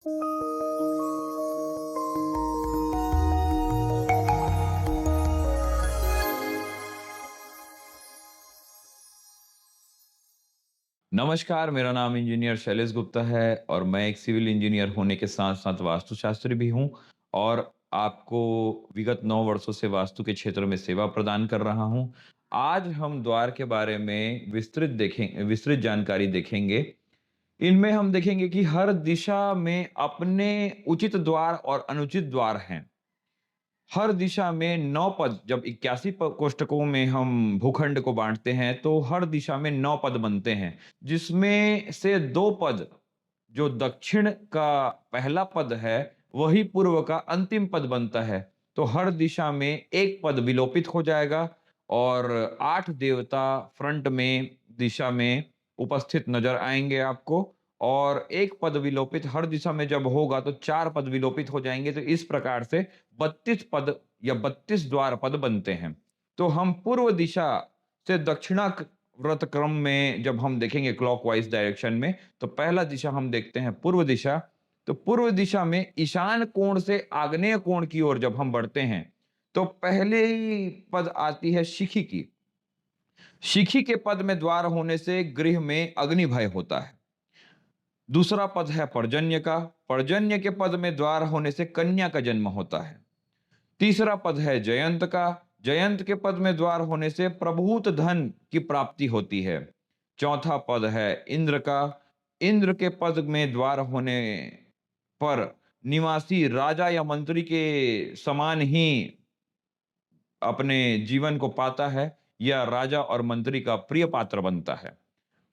नमस्कार, मेरा नाम इंजीनियर शैलेश गुप्ता है और मैं एक सिविल इंजीनियर होने के साथ-साथ वास्तुशास्त्री भी हूँ और आपको विगत 9 वर्षों से वास्तु के क्षेत्र में सेवा प्रदान कर रहा हूँ। आज हम द्वार के बारे में विस्तृत जानकारी देखेंगे। इनमें हम देखेंगे कि हर दिशा में अपने उचित द्वार और अनुचित द्वार हैं। हर दिशा में 9 पद जब 81 कोष्ठकों में हम भूखंड को बाँटते हैं, तो हर दिशा में 9 पद बनते हैं, जिसमें से 2 पद जो दक्षिण का पहला पद है, वही पूर्व का अंतिम पद बनता है। तो हर दिशा में 1 पद विलोपित हो जाएगा और 8 देवता फ्रंट में दिशा में उपस्थित नज़र आएँगे आपको और 1 पद विलोपित हर दिशा में जब होगा, तो 4 पद विलोपित हो जाएँगे। तो इस प्रकार से 32 पद या 32 द्वार पद बनते हैं। तो हम पूर्व दिशा से व्रत क्रम में जब हम देखेंगे क्लॉकवाइज़ डायरेक्शन में, तो पहला दिशा हम देखते हैं पूर्व दिशा। तो पूर्व दिशा में ईशान कोण से आग्नेय कोण की ओर जब हम बढ़ते हैं, तो पहले ही पद आती है शिखी की। शिखी के पद में द्वार होने से गृह में अग्नि भय होता है। दूसरा पद है पर्जन्य का। पर्जन्य के पद में द्वार होने से कन्या का जन्म होता है। तीसरा पद है जयंत का। जयंत के पद में द्वार होने से प्रभूत धन की प्राप्ति होती है। चौथा पद है इंद्र का। इंद्र के पद में द्वार होने पर निवासी राजा या मंत्री के समान ही अपने जीवन को पाता है या राजा और मंत्री का प्रिय पात्र बनता है।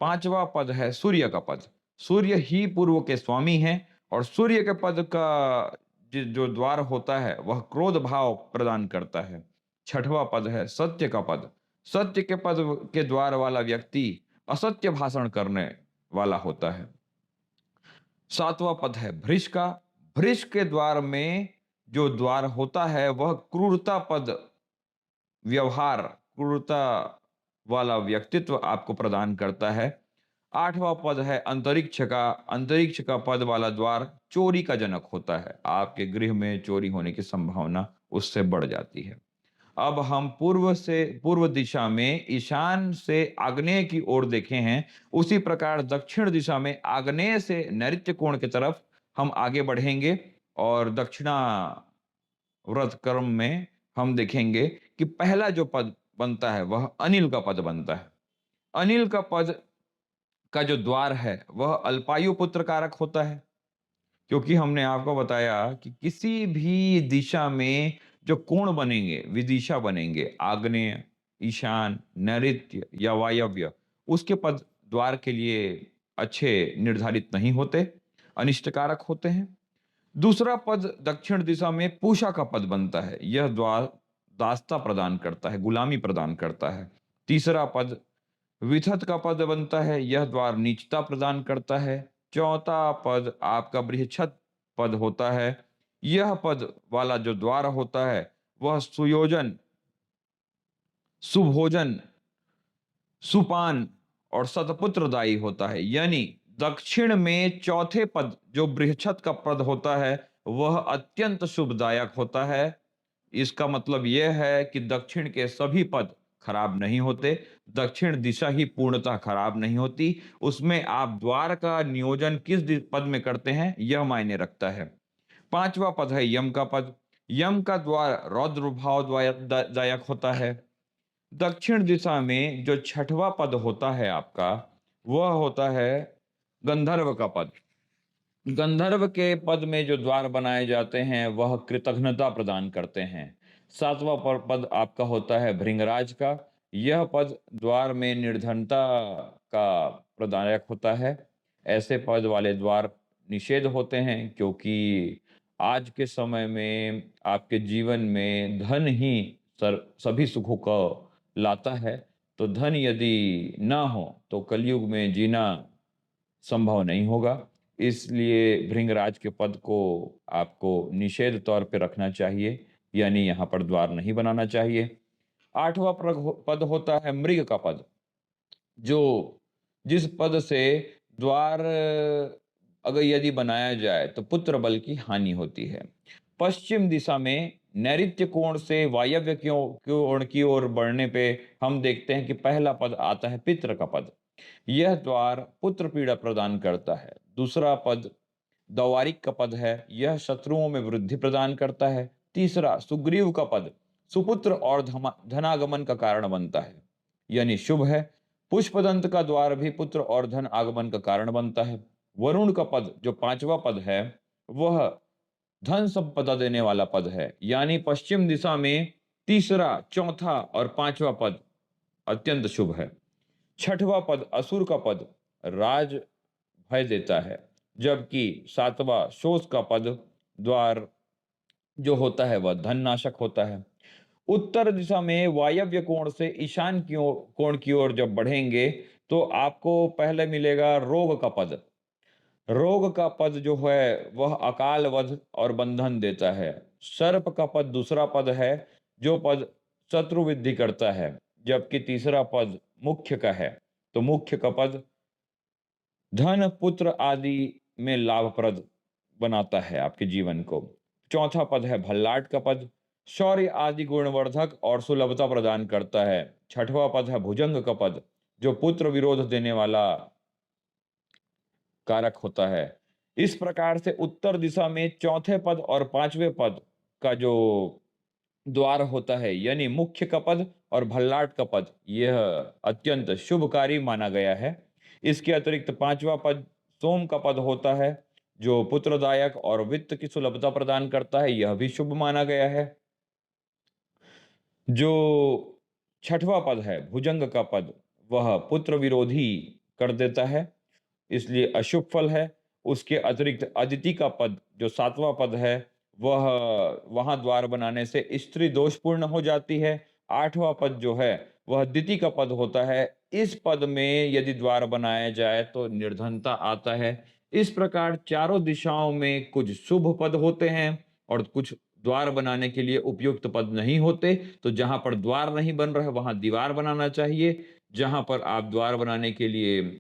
पांचवा पद है सूर्य का पद। सूर्य ही पूर्व के स्वामी हैं और सूर्य के पद का जो द्वार होता है वह क्रोध भाव प्रदान करता है। छठवां पद है सत्य का पद। सत्य के पद के द्वार वाला व्यक्ति असत्य भाषण करने वाला होता है। सातवां पद है भृष का। भृष के द्वार में जो द्वार होता है वह क्रूरता पद व्यवहार, क्रूरता वाला व्यक्तित्व आपको प्रदान करता है। 8वां पद है अंतरिक्ष का। अंतरिक्ष का पद वाला द्वार चोरी का जनक होता है। आपके गृह में चोरी होने की संभावना उससे बढ़ जाती है। अब हम पूर्व दिशा में ईशान से आग्नेय की ओर देखे हैं, उसी प्रकार दक्षिण दिशा में आग्नेय से नैऋत्य कोण की तरफ हम आगे बढ़ेंगे और व्रत कर्म में हम देखेंगे कि पहला जो पद बनता है वह अनिल का पद बनता है। अनिल का पद का जो द्वार है वह अल्पायु पुत्र कारक होता है, क्योंकि हमने आपको बताया कि किसी भी दिशा में जो कोण बनेंगे, विदिशा बनेंगे, आग्नेय, ईशान, नैऋत्य या वायव्य, उसके पद द्वार के लिए अच्छे निर्धारित नहीं होते, अनिष्टकारक होते हैं। दूसरा पद दक्षिण दिशा में पूषा का पद बनता है। यह द्वार दासता प्रदान करता है, गुलामी प्रदान करता है। तीसरा पद विथत का पद बनता है। यह द्वार नीचता प्रदान करता है। चौथा पद आपका बृहच्छत पद होता है। यह पद वाला जो द्वार होता है वह सुयोजन, सुभोजन, सुपान और सतपुत्रदायी होता है। यानी दक्षिण में चौथे पद जो बृहच्छत का पद होता है वह अत्यंत शुभदायक होता है। इसका मतलब यह है कि दक्षिण के सभी पद खराब नहीं होते। दक्षिण दिशा ही पूर्णतः खराब नहीं होती। उसमें आप द्वार का नियोजन किस पद में करते हैं यह मायने रखता है। पांचवा पद है यम का पद। यम का द्वार रौद्र भाव दायक होता है। दक्षिण दिशा में जो छठवां पद होता है आपका, वह होता है गंधर्व का पद। गंधर्व के पद में जो द्वार बनाए जाते हैं वह कृतघ्नता प्रदान करते हैं। सातवां पद आपका होता है भृंगराज का। यह पद द्वार में निर्धनता का प्रदायक होता है। ऐसे पद वाले द्वार निषेध होते हैं, क्योंकि आज के समय में आपके जीवन में धन ही सभी सुखों को लाता है। तो धन यदि ना हो तो कलयुग में जीना संभव नहीं होगा। इसलिए भृंगराज के पद को आपको निषेध तौर पे रखना चाहिए, यानी यहाँ पर द्वार नहीं बनाना चाहिए। 8वां पद होता है मृग का पद, जो जिस पद से द्वार अगर यदि बनाया जाए तो पुत्र बल की हानि होती है। पश्चिम दिशा में नैऋत्य कोण से वायव्य कोण की ओर बढ़ने पे हम देखते हैं कि पहला पद आता है पितृ का पद। यह द्वार पुत्र पीड़ा प्रदान करता है। दूसरा पद द्वारिक का पद है, यह शत्रुओं में वृद्धि प्रदान करता है। तीसरा सुग्रीव का पद सुपुत्र और धनागमन का कारण बनता है, यानी शुभ है। पुष्पदंत का द्वार भी पुत्र और धन आगमन का कारण बनता है। वरुण का पद जो पांचवा पद है, वह धन संपदा देने वाला पद है, यानी पश्चिम दिशा में तीसरा, चौथा और पांचवा पद अत्यंत शुभ है। छठवां पद असुर का पद राज भय देता है, जबकि सातवां शोष का पद द्वार जो होता है वह धन नाशक होता है। उत्तर दिशा में वायव्य कोण से ईशान की ओर कोण की ओर जब बढ़ेंगे तो आपको पहले मिलेगा रोग का पद। रोग का पद जो है वह अकाल वध और बंधन देता है। सर्प का पद दूसरा पद है, जो पद शत्रु वृद्धि करता है, जबकि तीसरा पद मुख्य का है। तो मुख्य का पद धन पुत्र आदि में लाभप्रद बनाता है आपके जीवन को। चौथा पद है भल्लाट का पद, शौर्य आदि गुणवर्धक और सुलभता प्रदान करता है। छठवां पद है भुजंग का पद, जो पुत्र विरोध देने वाला कारक होता है। इस प्रकार से उत्तर दिशा में चौथे पद और पांचवें पद का जो द्वार होता है, यानी मुख्य का पद और भल्लाट का पद, यह अत्यंत शुभकारी माना गया है। इसके अतिरिक्त पांचवा पद सोम का पद होता है, जो पुत्रदायक और वित्त की सुलभता प्रदान करता है, यह भी शुभ माना गया है। जो छठवां पद है भुजंग का पद, वह पुत्र विरोधी कर देता है, इसलिए अशुभ फल है। उसके अतिरिक्त अदिति का पद जो सातवां पद है, वह वहां द्वार बनाने से स्त्री दोषपूर्ण हो जाती है। आठवां पद जो है वह दिति का पद होता है। इस पद में यदि द्वार बनाया जाए तो निर्धनता आता है। इस प्रकार चारों दिशाओं में कुछ शुभ पद होते हैं और कुछ द्वार बनाने के लिए उपयुक्त पद नहीं होते। तो जहां पर द्वार नहीं बन रहा है वहां दीवार बनाना चाहिए। जहां पर आप द्वार बनाने के लिए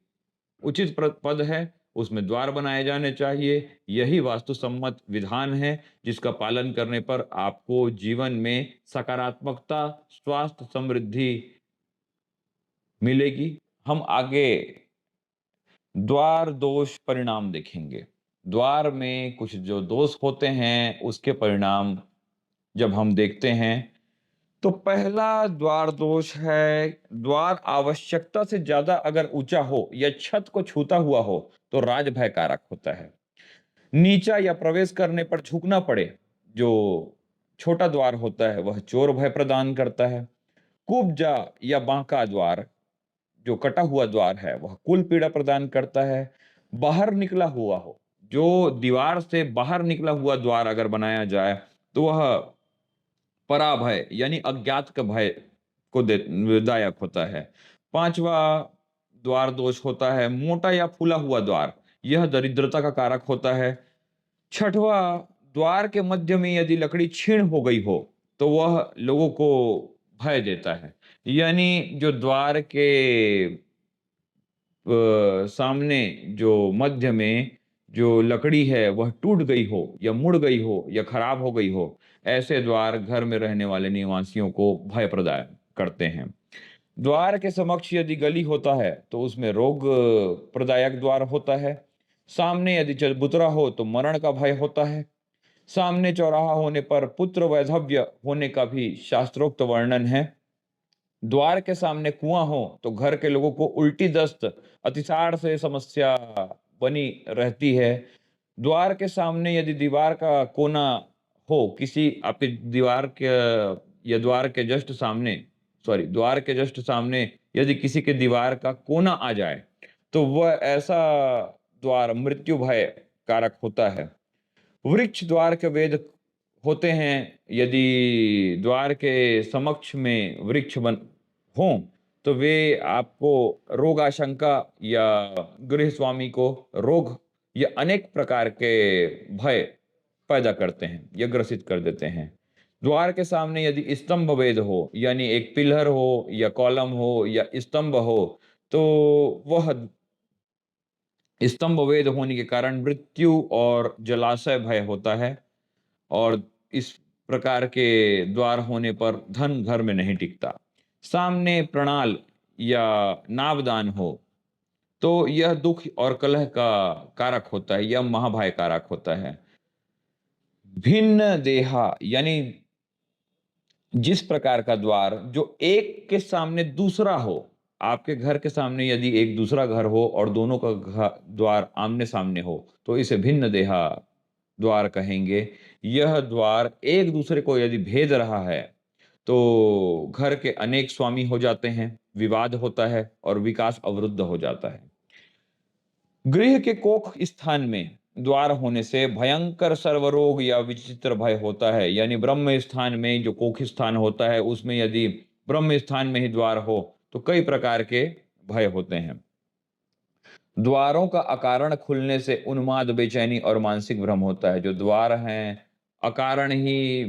उचित पद है, उसमें द्वार बनाए जाने चाहिए। यही वास्तुसम्मत विधान है, जिसका पालन करने पर आपको जीवन में सकारात्मकता, स्वास्थ्य, समृद्धि मिलेगी। हम आगे द्वार दोष परिणाम देखेंगे। द्वार में कुछ जो दोष होते हैं, उसके परिणाम जब हम देखते हैं, तो पहला द्वार दोष है, द्वार आवश्यकता से ज्यादा अगर ऊंचा हो या छत को छूता हुआ हो तो राज भय कारक होता है। नीचा या प्रवेश करने पर झुकना पड़े, जो छोटा द्वार होता है वह चोर भय प्रदान करता है। कुब्जा या बांका द्वार जो कटा हुआ द्वार है वह कुल पीड़ा प्रदान करता है। बाहर निकला हुआ हो, जो दीवार से बाहर निकला हुआ द्वार अगर बनाया जाए तो वह पराभय यानी अज्ञात का भय को दायक होता है। पांचवा द्वार दोष होता है मोटा या फूला हुआ द्वार, यह दरिद्रता का कारक होता है। छठवा, द्वार के मध्य में यदि लकड़ी क्षीण हो गई हो तो वह लोगों को भय देता है, यानी जो द्वार के सामने जो मध्य में जो लकड़ी है वह टूट गई हो या मुड़ गई हो या खराब हो गई हो, ऐसे द्वार घर में रहने वाले निवासियों को भय प्रदान करते हैं। द्वार के समक्ष यदि गली होता है तो उसमें रोग प्रदायक द्वार होता है। सामने यदि चबूतरा हो तो मरण का भय होता है। सामने चौराहा होने पर पुत्र वैधव्य होने का भी शास्त्रोक्त वर्णन है। द्वार के सामने कुआं हो तो घर के लोगों को उल्टी दस्त, अतिसार से समस्या बनी रहती है। द्वार के सामने यदि दीवार का कोना हो, किसी आपके दीवार के या द्वार के जस्ट सामने, सॉरी, द्वार के जस्ट सामने यदि किसी के दीवार का कोना आ जाए तो वह ऐसा द्वार मृत्यु भय कारक होता है। वृक्ष द्वार के वेद होते हैं। यदि द्वार के समक्ष में वृक्ष बन हों तो वे आपको रोग आशंका या गृह स्वामी को रोग या अनेक प्रकार के भय पैदा करते हैं या ग्रसित कर देते हैं। द्वार के सामने यदि स्तंभ वेद हो, यानी एक पिलर हो या कॉलम हो या स्तंभ हो, तो वह स्तंभ वेद होने के कारण मृत्यु और जलाशय भय होता है और इस प्रकार के द्वार होने पर धन घर में नहीं टिकता। सामने प्रणाल या नावदान हो तो यह दुख और कलह का कारक होता है, यह महाभय कारक होता है। भिन्न देहा यानी जिस प्रकार का द्वार जो एक के सामने दूसरा हो, आपके घर के सामने यदि एक दूसरा घर हो और दोनों का द्वार आमने-सामने हो, तो इसे भिन्न देहा द्वार कहेंगे। यह द्वार एक दूसरे को यदि भेद रहा है, तो घर के अनेक स्वामी हो जाते हैं, विवाद होता है और विकास अवरुद्ध हो जाता है। गृह के कोख स्थान में द्वार होने से भयंकर सर्वरोग या विचित्र भय होता है। यानी ब्रह्म स्थान में जो कोख स्थान होता है, उसमें यदि ब्रह्म स्थान में ही द्वार हो, तो कई प्रकार के भय होते हैं। द्वारों का अकारण खुलने से उन्माद, बेचैनी और मानसिक भ्रम होता है। जो द्वार हैं, अकारण ही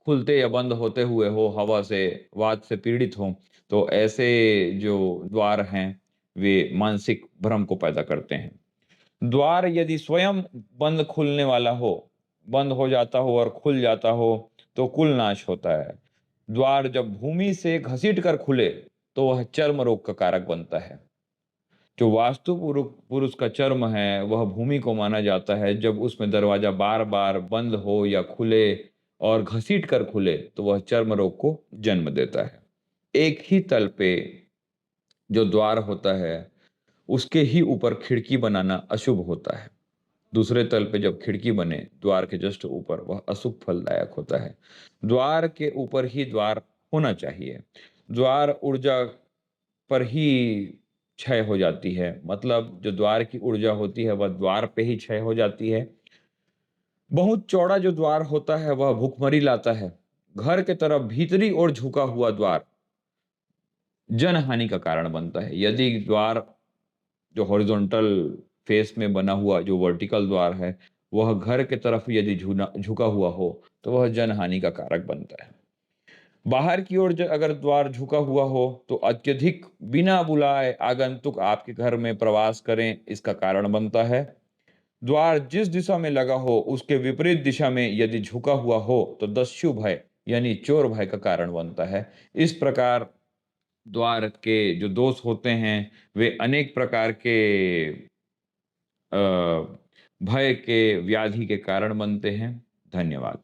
खुलते या बंद होते हुए हो, हवा से, वात से पीड़ित हों, तो ऐसे जो द्वार हैं, वे मानसिक भ्रम को पैदा करते हैं। द्वार यदि स्वयं बंद खुलने वाला हो, बंद हो जाता हो और खुल जाता हो, तो कुल नाश होता है। द्वार जब भूमि से घसीट कर खुले, तो वह चर्म रोग का कारक बनता है। जो वास्तु पुरुष का चर्म है, वह भूमि को माना जाता है। जब उसमें दरवाज़ा बार-बार बंद हो या खुले और घसीट कर खुले, तो वह चर्म रोग को जन्म देता है। एक ही तल पे जो द्वार होता है, उसके ही ऊपर खिड़की बनाना अशुभ होता है। दूसरे तल पे जब खिड़की बने, द्वार के जस्ट ऊपर, वह अशुभ फलदायक होता है। द्वार के ऊपर ही द्वार होना चाहिए। द्वार ऊर्जा पर ही क्षय हो जाती है। मतलब जो द्वार की ऊर्जा होती है, वह द्वार पे ही क्षय हो जाती है। बहुत चौड़ा जो द्वार होता है, वह भुखमरी लाता है। घर के तरफ भीतरी ओर झुका हुआ द्वार जनहानि का कारण बनता है। यदि द्वार जो हॉरिज़ॉन्टल फेस में बना हुआ जो वर्टिकल द्वार है, वह घर के तरफ यदि झुका हुआ हो, तो वह जनहानि का कारक बनता है। बाहर की ओर अगर द्वार झुका हुआ हो, तो अत्यधिक बिना बुलाए आगंतुक आपके घर में प्रवास करें, इसका कारण बनता है। द्वार जिस दिशा में लगा हो, उसके विपरीत दिशा में यदि झुका हुआ हो, तो दस्यु भय यानी चोर भय का कारण बनता है। इस प्रकार द्वार के जो दोष होते हैं, वे अनेक प्रकार के अ, भय के व्याधि के कारण बनते हैं। धन्यवाद।